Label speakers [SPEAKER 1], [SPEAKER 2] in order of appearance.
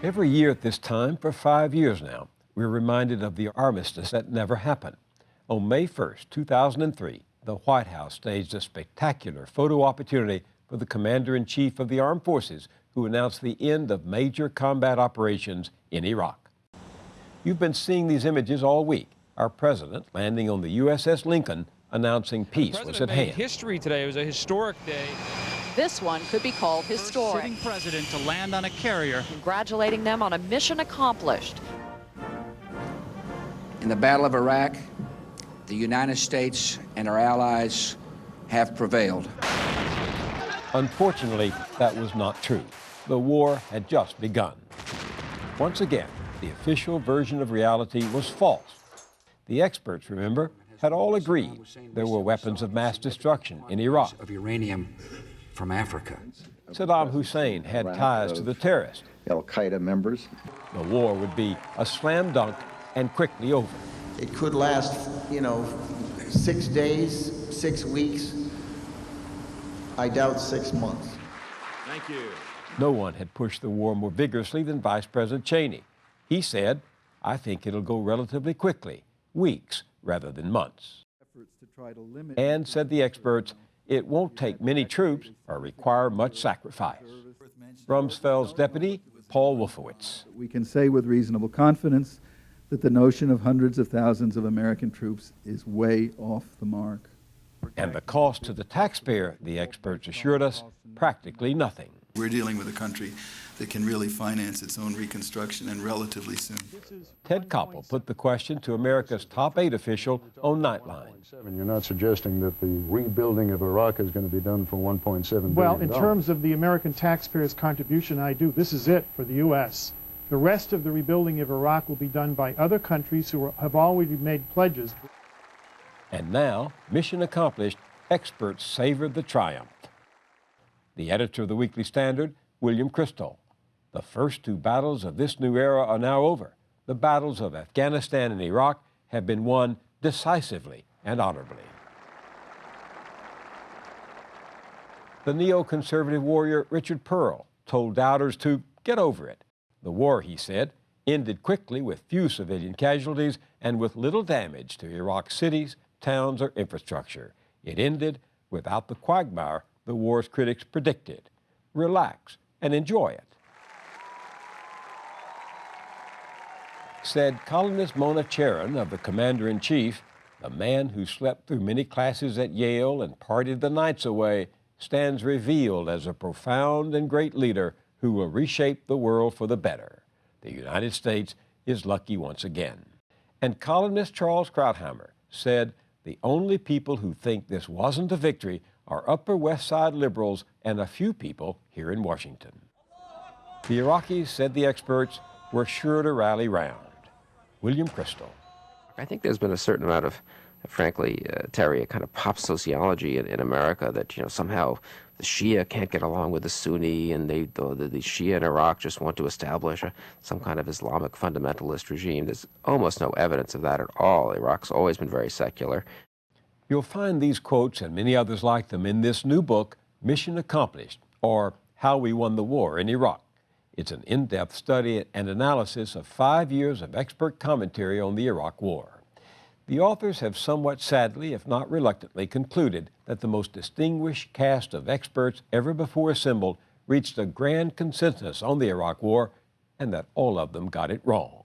[SPEAKER 1] Every year at this time for 5 years now, we're reminded of the armistice that never happened. On May 1st, 2003, the White House staged a spectacular photo opportunity for the Commander-in-Chief of the Armed Forces who announced the end of major combat operations in Iraq. You've been seeing these images all week. Our president landing on the USS Lincoln announcing peace was at hand.
[SPEAKER 2] History today. It was a historic day.
[SPEAKER 3] This one could be called historic.
[SPEAKER 4] Sitting president to land on a carrier.
[SPEAKER 3] Congratulating them on a mission accomplished.
[SPEAKER 5] In the Battle of Iraq, the United States and our allies have prevailed.
[SPEAKER 1] Unfortunately, that was not true. The war had just begun. Once again, the official version of reality was false. The experts, remember, had all agreed there were weapons of mass destruction in Iraq.
[SPEAKER 5] Of uranium from Africa.
[SPEAKER 1] Saddam Hussein had ties to the terrorists.
[SPEAKER 6] Al-Qaeda members.
[SPEAKER 1] The war would be a slam dunk and quickly over.
[SPEAKER 7] It could last, 6 days, 6 weeks. I doubt 6 months.
[SPEAKER 2] Thank you.
[SPEAKER 1] No one had pushed the war more vigorously than Vice President Cheney. He said, "I think it'll go relatively quickly, weeks rather than months." And, said the experts, it won't take many troops or require much sacrifice. Rumsfeld's deputy, Paul Wolfowitz.
[SPEAKER 8] We can say with reasonable confidence that the notion of hundreds of thousands of American troops is way off the mark.
[SPEAKER 1] And the cost to the taxpayer, the experts assured us, practically nothing.
[SPEAKER 9] We're dealing with a country that can really finance its own reconstruction and relatively soon.
[SPEAKER 1] Ted Koppel put the question to America's top 8 official on Nightline.
[SPEAKER 10] You're not suggesting that the rebuilding of Iraq is going to be done for $1.7 billion?
[SPEAKER 11] Well, in terms of the American taxpayer's contribution, I do. This is it for the U.S. The rest of the rebuilding of Iraq will be done by other countries who have already made pledges.
[SPEAKER 1] And now, mission accomplished, experts savored the triumph. The editor of the Weekly Standard, William Crystal. The first 2 battles of this new era are now over. The battles of Afghanistan and Iraq have been won decisively and honorably. The neoconservative warrior Richard Pearl told doubters to get over it. The war, he said, ended quickly with few civilian casualties and with little damage to Iraq's cities, towns, or infrastructure. It ended without the quagmire the war's critics predicted. Relax and enjoy it. Said columnist Mona Charen of the Commander-in-Chief, the man who slept through many classes at Yale and partied the nights away stands revealed as a profound and great leader who will reshape the world for the better. The United States is lucky once again. And columnist Charles Krautheimer said, the only people who think this wasn't a victory are Upper West Side liberals and a few people here in Washington. The Iraqis, said the experts, were sure to rally round. William Crystal.
[SPEAKER 12] I think there's been a certain amount of, frankly, Terry, a kind of pop sociology in America that, somehow the Shia can't get along with the Sunni, and the Shia in Iraq just want to establish some kind of Islamic fundamentalist regime. There's almost no evidence of that at all. Iraq's always been very secular.
[SPEAKER 1] You'll find these quotes and many others like them in this new book, Mission Accomplished, or How We Won the War in Iraq. It's an in-depth study and analysis of 5 years of expert commentary on the Iraq War. The authors have somewhat sadly, if not reluctantly, concluded that the most distinguished cast of experts ever before assembled reached a grand consensus on the Iraq War, and that all of them got it wrong.